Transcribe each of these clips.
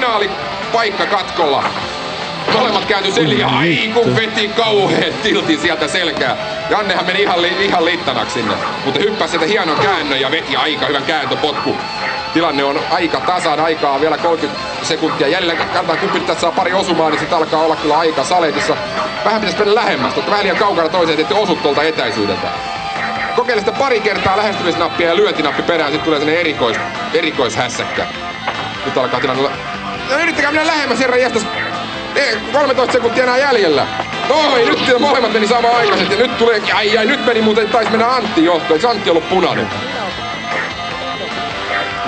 finaalipaikka katkolla. Molemmat kääntyi selja. Ai kun veti kauheet tiltin sieltä selkää. Jannehan meni ihan liittanaksi sinne. Mutta hyppäsi sieltä hienon käännön ja veti aika hyvän kääntöpotku. Tilanne on aika tasan, aikaa vielä 30 sekuntia jäljellä. Katsotaan kumpi tässä saa pari osumaa, niin sitten alkaa olla kyllä aika saletissa. Vähän pitäisi mennä lähemmäs, mutta vähän liian kaukana toiseen, ettei osu tuolta etäisyydeltä. Kokeile sitä pari kertaa lähestymisnappia ja lyöntinappi perään, sitten tulee sellainen erikoishässäkkä. Nyt alkaa tilanne olla... No yrittäkää mennä lähemmäs, herra jästäs. 13 sekuntia enää jäljellä. Oi, nyt molemmat meni samaan aikaisesti ja nyt tulee... Ai, nyt meni muuten, taisi mennä Antti johtoon. Eikö Antti ollut punainen?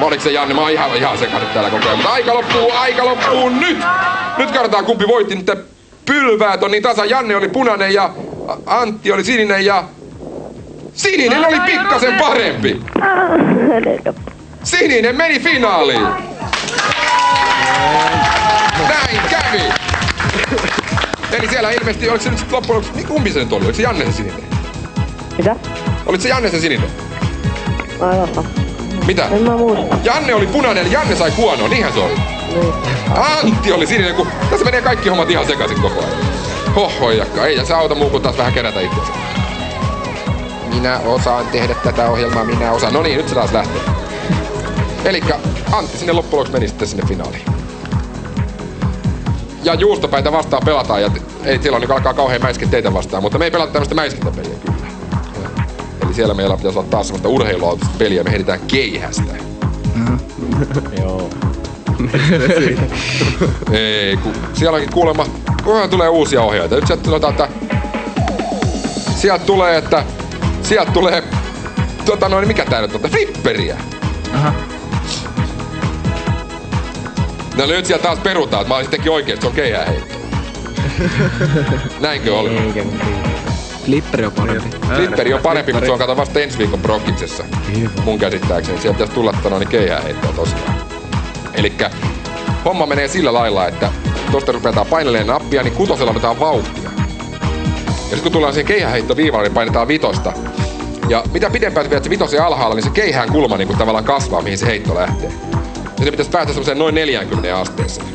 Oliko se Janne? Mä oon ihan sekannut täällä koko ajan. Mutta aika loppuu nyt! Nyt katsotaan kumpi voitti niitä pylväät on niin tasan. Janne oli punainen ja Antti oli sininen ja... Sininen oli pikkasen parempi! Sininen meni finaaliin! Näin kävi! Eli siellä ilmeisesti, oliko se nyt sit loppujen lopuksi, kumpi se nyt oli? Oliko se Janne se sininen? Mitä? Oliko se Janne se sininen? Aivan. Mitä? En mä muista. Janne oli punainen ja Janne sai kuonoon, niinhän se oli. Niin. Antti oli sininen, kun tässä menee kaikki hommat ihan sekaisin koko ajan. Hohojakka, ei se auta muu kuin taas vähän kerätä itseänsä. Minä osaan tehdä tätä ohjelmaa, minä osaan. No niin, nyt se taas lähtee. Elikkä Antti sinne loppujen lopuksi meni sitten sinne finaaliin. Ja juustopäitä vastaan pelataan ja ei siellä on, niin alkaa kauhean mäiskin teitä vastaan, mutta me ei pelata tämmöistä mäiskintäpeliä kyllä. Eli siellä meillä pitäisi olla taas semmoista urheiluautista peliä, me heitetään keihästä. Joo. Ei, kun siellä onkin kuulemma, kunhan tulee uusia ohjaita. Nyt sieltä sanotaan, että sieltä tulee mikä tää nyt on, flipperiä. Aha. No nyt sieltä taas perutaan, että mä olin sittenkin oikeesti, se on keihäänheitto. Näinkö oli? Flipperi on parempi. Flipperi on parempi, mutta se on kato vasta ensi viikon Brockiksessa. Mun käsittääkseni. Sieltä pitäisi tulla keihäänheittoa tosiaan. Elikkä homma menee sillä lailla, että tosta rupeataan paineleen nappia, niin kutosella otetaan vauhtia. Ja sit kun tullaan siihen keihäänheittoviivalle, niin painetaan vitosta. Ja mitä pidempään sä viet se vitosen alhaalla, niin se keihään kulma niin tavallaan kasvaa, mihin se heitto lähtee. Ja se pitäisi päästä semmoiseen noin 40 asteeseen.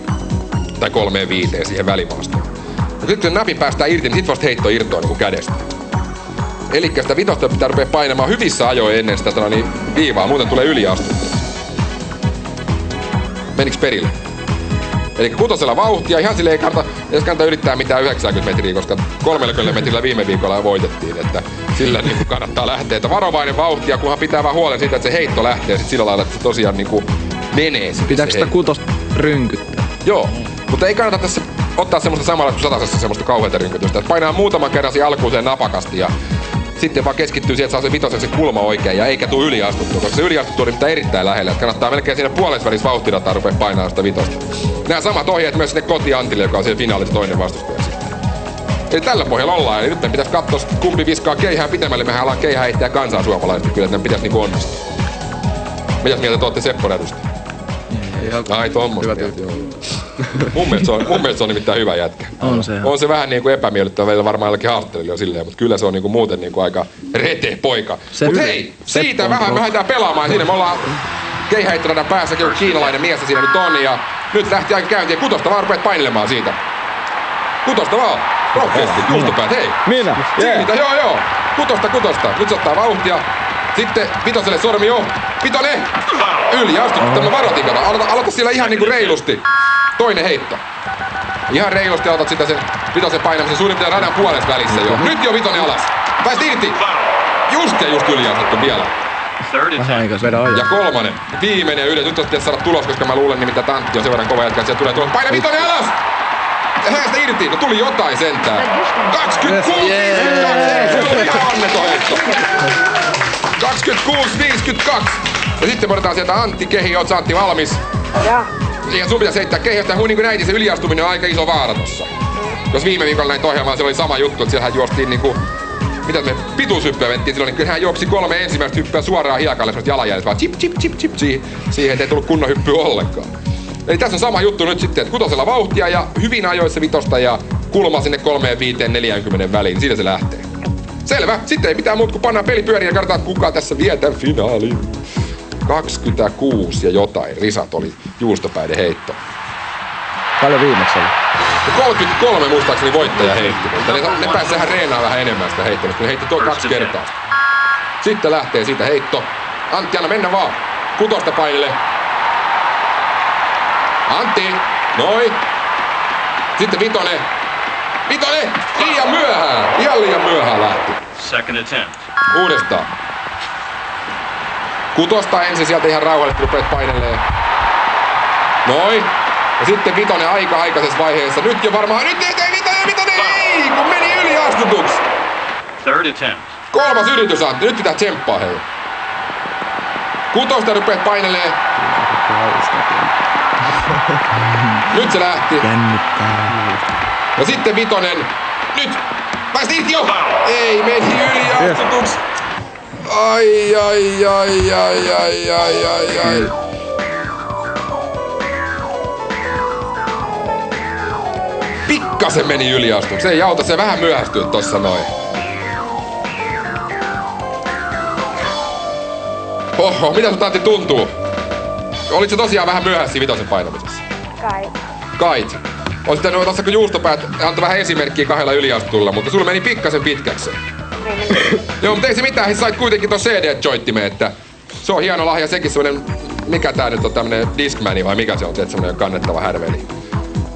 Tai 35 siihen välimaastoon. Ja sitten kun sen napin päästään irti, niin sit vasta heitto irtoaa niin kuin kädestä. Elikkä sitä vitosta pitää rupea painamaan hyvissä ajoin ennen sitä viivaa, muuten tulee yliastuttua. Meniks perille? Eli kutosella vauhtia, ihan silleen ei kannata yrittää mitään 90 metriä, koska 30 metrillä viime viikolla voitettiin, että sillä niin kannattaa lähteä. Että varovainen vauhtia, kunhan pitää vaan huolen siitä, että se heitto lähtee sit sillä lailla, että se tosiaan niin kuin menee. Pitääkö sitä kutosta rynkyttää? Joo, mutta ei kannata tässä ottaa semmoista samalla kuin satasessa semmoista kauheata rynkytystä. Painaa muutaman kerran siihen alkuun sen napakasti ja sitten vaan keskittyy siihen, että saa se vitosen se kulma oikein ja eikä tuu yliastuttua, koska se yliastuttua on erittäin lähellä. Että kannattaa melkein siinä puolesvälissä vauhtidataa rupea painaa sitä vitosta. Nämä samat ohjeet myös sinne koti Antille, joka on siellä finaalissa toinen vastustaja sitten. Eli tällä pohjalla ollaan. Eli nyt me pitäisi katsoa, kumpi viskaa keihään pitemmälle. Mehän ollaan keihääheittäjä kansaa suomalaisesti kyllä, että ne pitäisi niinku onnistua. Mitäs mieltä te ootte Seppo Rädystä? Ai tommoista. Mun mielestä se on nimittäin hyvä jätkä. On se vähän niinku epämiellyttävä välillä varmaan jollekin haastattelijoilla silleen, mutta kyllä se on niinku muuten niinku aika rete poika. Mut hei, siitä vähän lähdetään pelaamaan. Siinä me ollaan keihäheittoradan päässä, joku kiinalainen mies siinä nyt on ja nyt lähti aika käyntiin. Kutosta vaan rupeat painelemaan siitä. Kutosta vaan. Rohkeasti, juustopäät, hei. Minä? Siitä, joo. Kutosta. Nyt se ottaa vauhtia. Sitten vitoselle sormi jo. Vitonen! Yli astut, tämä varoitin kato. Aloita siellä ihan niinku reilusti. Toinen heitto. Ihan reilusti aloitat sitä sen vitosen painamisen suurin piirtein radan puolessa välissä jo. Nyt jo vitonen alas. Pääst irti. Just yli astuttu vielä. Ja kolmonen. Viimeinen ylös. Nyt pitäisi saada tulos, koska mä luulen nimittäin, että Antti on sen verran kova jätkä, että sieltä tulee tulos. Paina vitonen alas! Ja hänestä irti. No tuli jotain sentään. 26! Se tuli ihan anneton heitto. 26-52. Ja sitten voidaan sieltä Antti kehi. Oot sä Antti valmis? Ja sun pitäisi heittää kehi, että niin kuin näin, se yliastuminen on aika iso vaara tossa. Jos viime viikolla näin ohjelmaan, siellä oli sama juttu, että siellähän juostiin niinku... Mitä me pituushyppyä mentiin silloin, niin kyllähän juoksi 3 ensimmäistä hyppyä suoraan hiekalle, semmoista jalanjäljestä vaan chip siihen, ettei tullut kunnon hyppyä ollenkaan. Eli tässä on sama juttu nyt sitten, että kutosella vauhtia ja hyvin ajoissa vitosta ja kulma sinne 3-5-40 väliin, siitä se lähtee. Selvä, sitten ei mitään muuta kuin pannaan peli pyöriin ja katsotaan kuka tässä vie tän finaalin. 26 ja jotain, risat oli juustopäiden heitto. Paljon viimeksi oli? 33 muistaakseni voittaja heitti, mutta ne pääsi sehän reenaa vähän enemmän sitä heittämistä. Ne heitti 2 kertaa. Sitten lähtee siitä heitto. Antti, anna mennä vaan. 6 painille. Antti, noi. Sitten Vitonen. Vitonen! Liian myöhään! Ihan liian myöhään lähti. Second attempt. Uudestaan. 6 ensin sieltä ihan rauhallisesti rupeat painelee. Noi. Ja sitten Vitonen aikaisessa vaiheessa. Nyt jo varmaan. Nyt Vitonen! Ei! Kun meni yliastutuksi! Third attempt. 3. yritys, Antti. Nyt pitää tsemppaa, hei. 6 rupeat painelee. Nyt se lähti. Ja sitten Vitonen. Nyt! Päästi irti jo! Ei, meni yliastutuksi. Ai. Pikkasen meni yliastuksi. Ei auta, se vähän myöhästyy tossa noin. Oho, mitä sun Antti tuntuu? Olit se tosiaan vähän myöhässä Vitosen painamisessa? Kait. Olis pitänyt tossa kun juustopäät antaa vähän esimerkkiä 2 yliastutulla, mutta sulla meni pikkasen pitkäksi. Joo, mutta ei se mitään, sait kuitenkin ton CD-joittimen, että se on hieno lahja sekin semmonen, mikä tää nyt on tämmönen Discmani vai mikä se on, että semmonen kannettava härveli.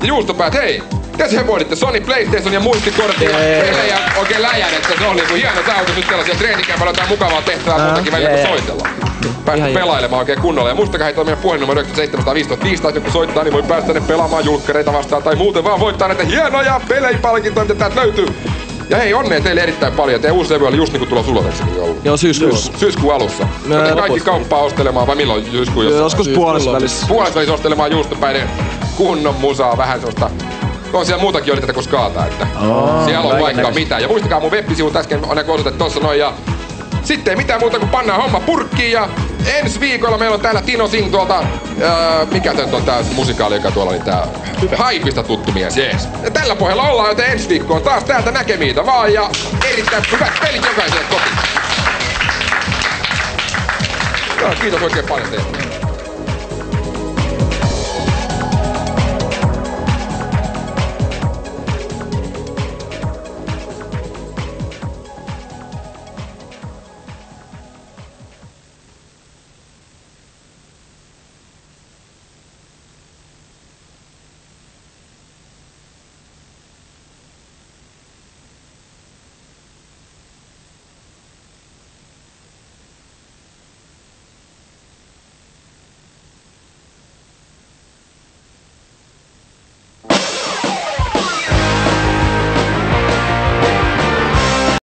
Ja juustopäät, hei! Te se voiditte Sony PlayStation ja muistikorttia pelejä oikein läjän, että se on niinku hieno saavutus nyt sellaisia treenikämpälä jotain mukavaa tehtävää muutakin välillä kuin soitella. Päästä pelailemaan oikein kunnolla. Ja muistakaa heitä meidän puhelinnumero 9715 joku soittaa, niin voi päästä tänne pelaamaan julkkareita vastaan tai muuten vaan voittaa näitä hienoja pelejipalkintoja, mitä täältä löytyy. Ja hei, onnea teille erittäin paljon. Teidän uusi levy oli just niinku tulossa uloteksikin ollut. Joo, syyskuussa. Syyskuun alussa. Kaikki kauppaa ostelemaan, vai milloin syyskuun jossain? Joskus puolessa välissä. Puolessa välissä ostelemaan juustopäiden kunnon musaa, vähän sellaista. On siellä muutakin oli tätä kuin skaata, että siellä on vaikka mitään. Ja muistakaa mun web-sivut äsken on osoite tossa noin ja sitten ei mitään muuta kuin pannaan homma purkkiin ja ensi viikolla meillä on täällä Tino Singh tuolta, mikä tää on tää musikaali, joka tuolla oli tää Haipista tuttu mies, jees. Ja tällä pohjalla ollaan, joten ensi viikkoon taas täältä näkemiitä vaan ja erittäin hyvät pelit jokaiselle kotiin. Kiitos oikein paljon teille.